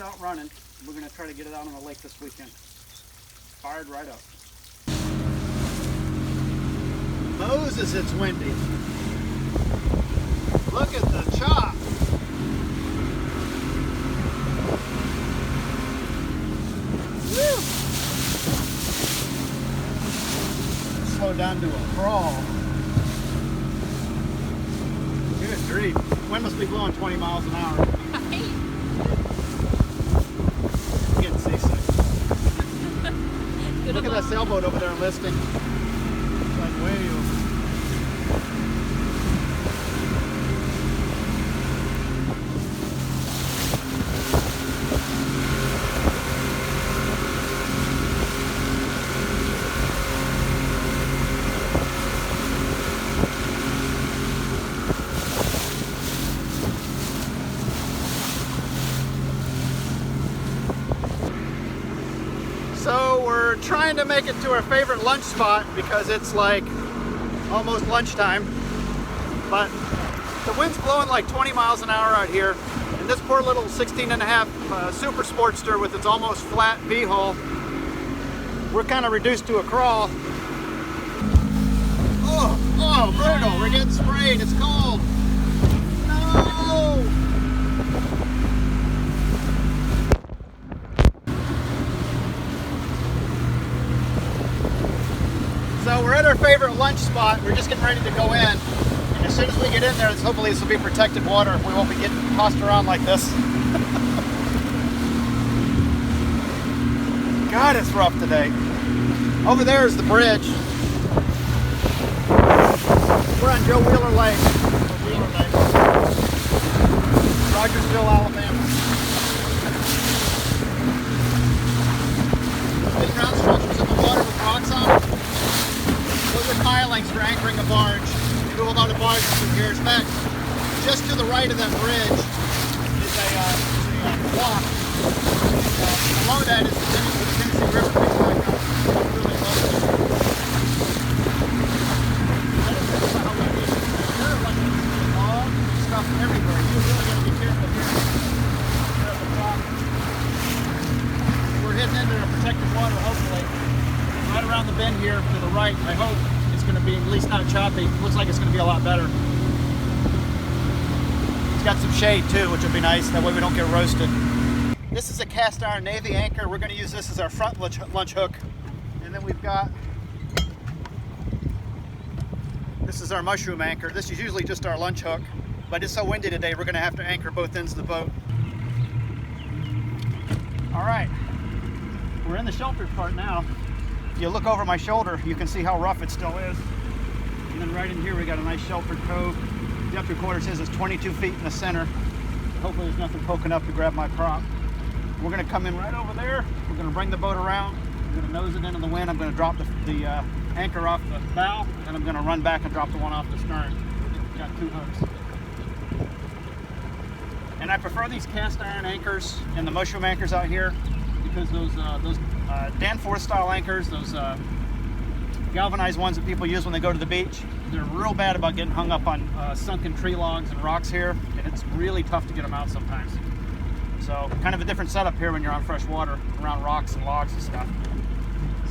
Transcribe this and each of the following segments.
out running. We're going to try to get it out on the lake this weekend. Fired right up. Moses, it's windy. Look at the chop. Woo! Slow down to a crawl. Good grief. Wind must be blowing 20 miles an hour. I'm getting seasick. Look at that sailboat over there listing. It's like way over. So we're trying to make it to our favorite lunch spot because it's like almost lunchtime, but the wind's blowing like 20 miles an hour out here, and this poor little 16.5 Super Sportster with its almost flat V-hull, we're kind of reduced to a crawl. Oh, brutal, we're getting sprayed, it's cold. No! So we're at our favorite lunch spot. We're just getting ready to go in. And as soon as we get in there, hopefully this will be protected water. We won't be getting tossed around like this. God, it's rough today. Over there is the bridge. We're on Joe Wheeler Lake. Rogersville, Alabama. These ground structures in the water with rocks on them. Those are pilings for anchoring a barge. We do a lot of barges through here. In fact, just to the right of that bridge is a block. Below that is the Tennessee River picks back up. It's really low. That is just how we do it. There are like log stuff everywhere. You really got to be careful here. Here at the top. We're heading into the protected water, hopefully. Right around the bend here to the right, I hope it's going to be at least not choppy. Looks like it's going to be a lot better. It's got some shade too, which will be nice. That way we don't get roasted. This is a cast iron Navy anchor. We're going to use this as our front lunch hook. And then we've got, this is our mushroom anchor. This is usually just our lunch hook, but it's so windy today, we're going to have to anchor both ends of the boat. All right, we're in the sheltered part now. If you look over my shoulder, you can see how rough it still is. And then right in here, we got a nice sheltered cove. The depth recorder says it's 22 feet in the center. Hopefully there's nothing poking up to grab my prop. We're gonna come in right over there. We're gonna bring the boat around. I'm gonna nose it into the wind. I'm gonna drop the anchor off the bow, and I'm gonna run back and drop the one off the stern. We've got two hooks. And I prefer these cast iron anchors and the mushroom anchors out here because those Danforth style anchors, those galvanized ones that people use when they go to the beach, they're real bad about getting hung up on sunken tree logs and rocks here, and it's really tough to get them out sometimes. So kind of a different setup here when you're on fresh water around rocks and logs and stuff.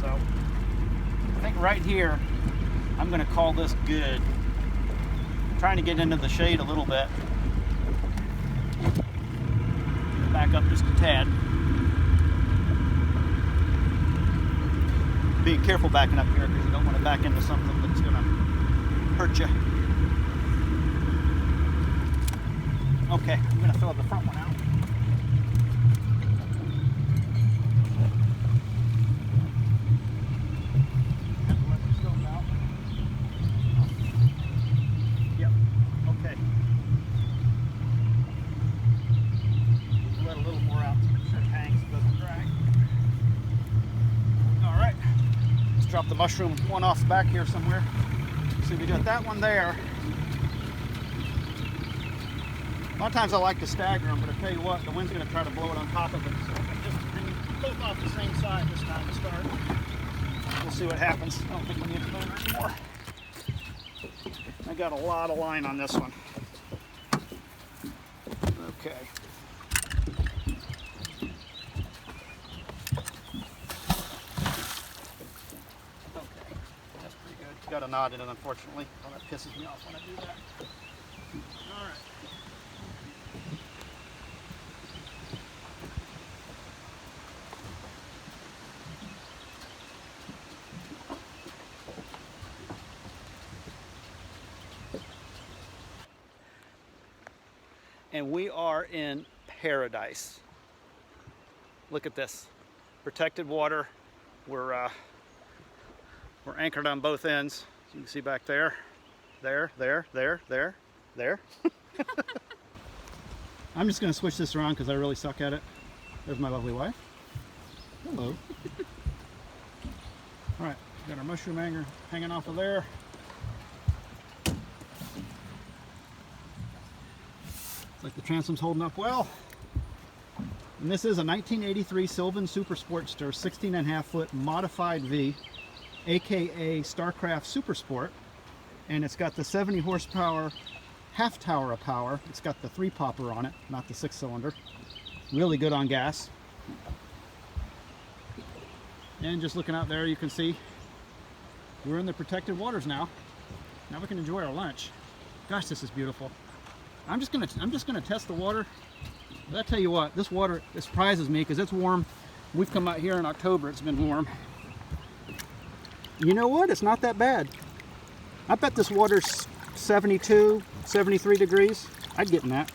So I think right here I'm going to call this good. I'm trying to get into the shade a little bit. Back up just a tad. Being careful backing up here because you don't want to back into something that's going to hurt you. Okay, I'm going to fill up the front one out. Yep, okay. Let a little more out so it hangs, it doesn't drag. All right. Drop the mushroom one off the back here somewhere. See, we got that one there. A lot of times I like to stagger them, but I tell you what, the wind's going to try to blow it on top of it. So I'm just bring both off the same side this time to start. We'll see what happens. I don't think we need to move anymore. I got a lot of line on this one. Okay. got a knot in it, unfortunately. Well, that pisses me off when I do that. All right. And we are in paradise. Look at this. Protected water. We're anchored on both ends. You can see back there. There. I'm just going to switch this around because I really suck at it. There's my lovely wife. Hello. All right, got our mushroom hanger hanging off of there. Like the transom's holding up well. And this is a 1983 Sylvan Super Sportster 16.5-foot modified V, aka Starcraft Super Sport. And it's got the 70 horsepower half tower of power. It's got the 3-popper on it, not the 6-cylinder. Really good on gas. And just looking out there, you can see we're in the protected waters now. Now we can enjoy our lunch. Gosh, this is beautiful. I'm just gonna test the water. But I tell you what, this water, it surprises me because it's warm. We've come out here in October, it's been warm. You know what? It's not that bad. I bet this water's 72, 73 degrees. I'd get in that.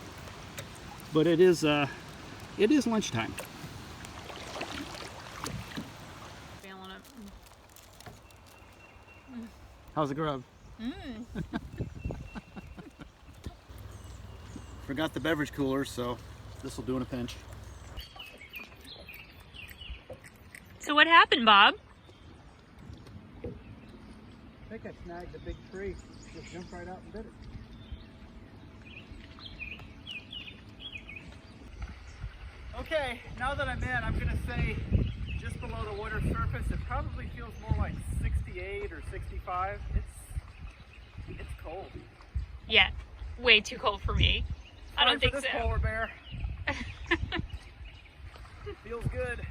But it is lunchtime. Feeling it. How's the grub? Mmm. Forgot the beverage cooler, so this will do in a pinch. So what happened, Bob? I think I snagged a big tree. Just jumped right out and did it. Okay, now that I'm in, I'm going to say just below the water surface, it probably feels more like 68 or 65. It's cold. Yeah, way too cold for me. I don't think so. This polar bear. Feels good.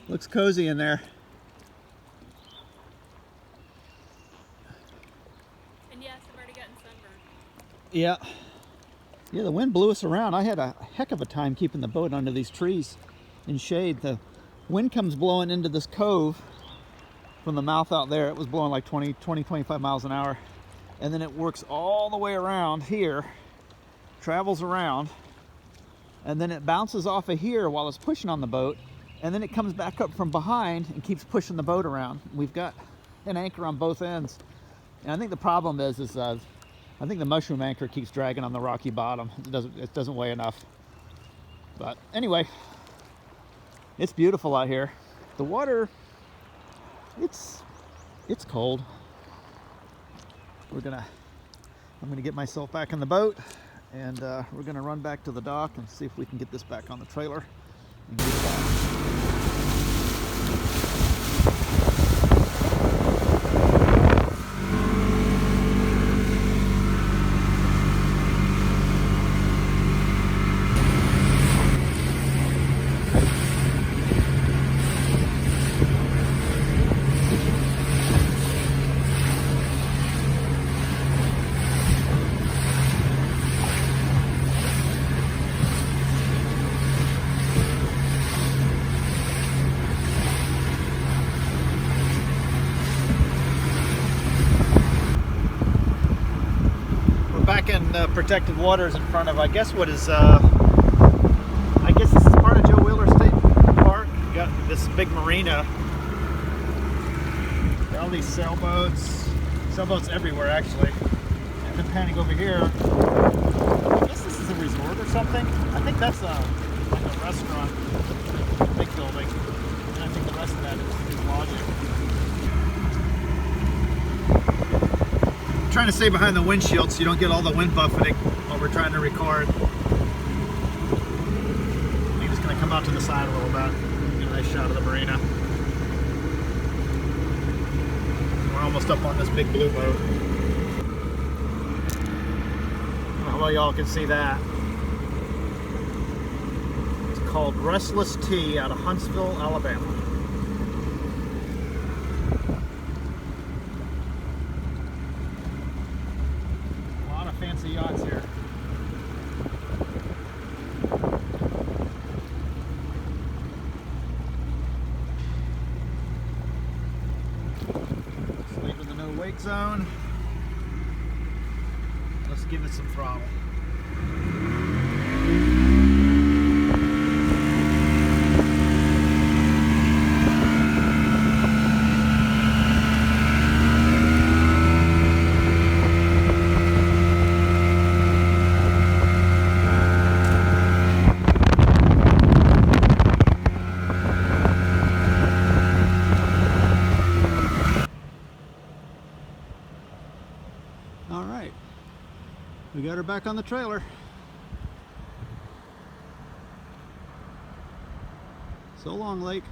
Looks cozy in there. And yes, I've already gotten sunburned. Yeah. Yeah, the wind blew us around. I had a heck of a time keeping the boat under these trees in shade. The wind comes blowing into this cove from the mouth out there. It was blowing like 25 miles an hour. And then it works all the way around here, travels around, and then it bounces off of here while it's pushing on the boat. And then it comes back up from behind and keeps pushing the boat around. We've got an anchor on both ends. And I think the problem is I think the mushroom anchor keeps dragging on the rocky bottom. It doesn't weigh enough. But anyway, it's beautiful out here. The water, it's cold. I'm gonna get myself back in the boat, and we're gonna run back to the dock and see if we can get this back on the trailer and get it back. Back in protected waters in front of, I guess this is part of Joe Wheeler State Park. You got this big marina. Got all these sailboats everywhere actually. And then panning over here, I guess this is a resort or something. I think that's like a restaurant, big building. And I think the rest of that is lodging. Trying to stay behind the windshield so you don't get all the wind buffeting while we're trying to record. I'm just going to come out to the side a little bit, get a nice shot of the marina. We're almost up on this big blue boat. how well y'all can see that. It's called Restless Tea out of Huntsville, Alabama. A lot of fancy yachts here. Sleep in the no wake zone. Let's give it some throttle. All right, we got her back on the trailer. So long, Lake.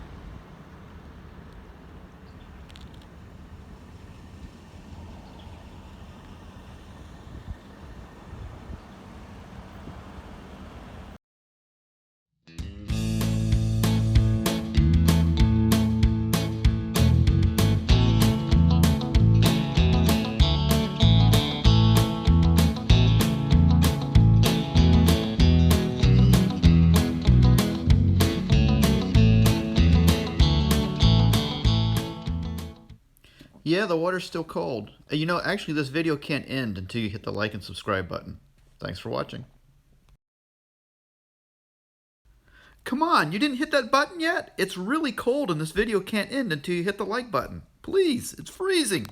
Yeah, the water's still cold. You know, actually this video can't end until you hit the like and subscribe button. Thanks for watching. Come on, you didn't hit that button yet? It's really cold and this video can't end until you hit the like button. Please, it's freezing.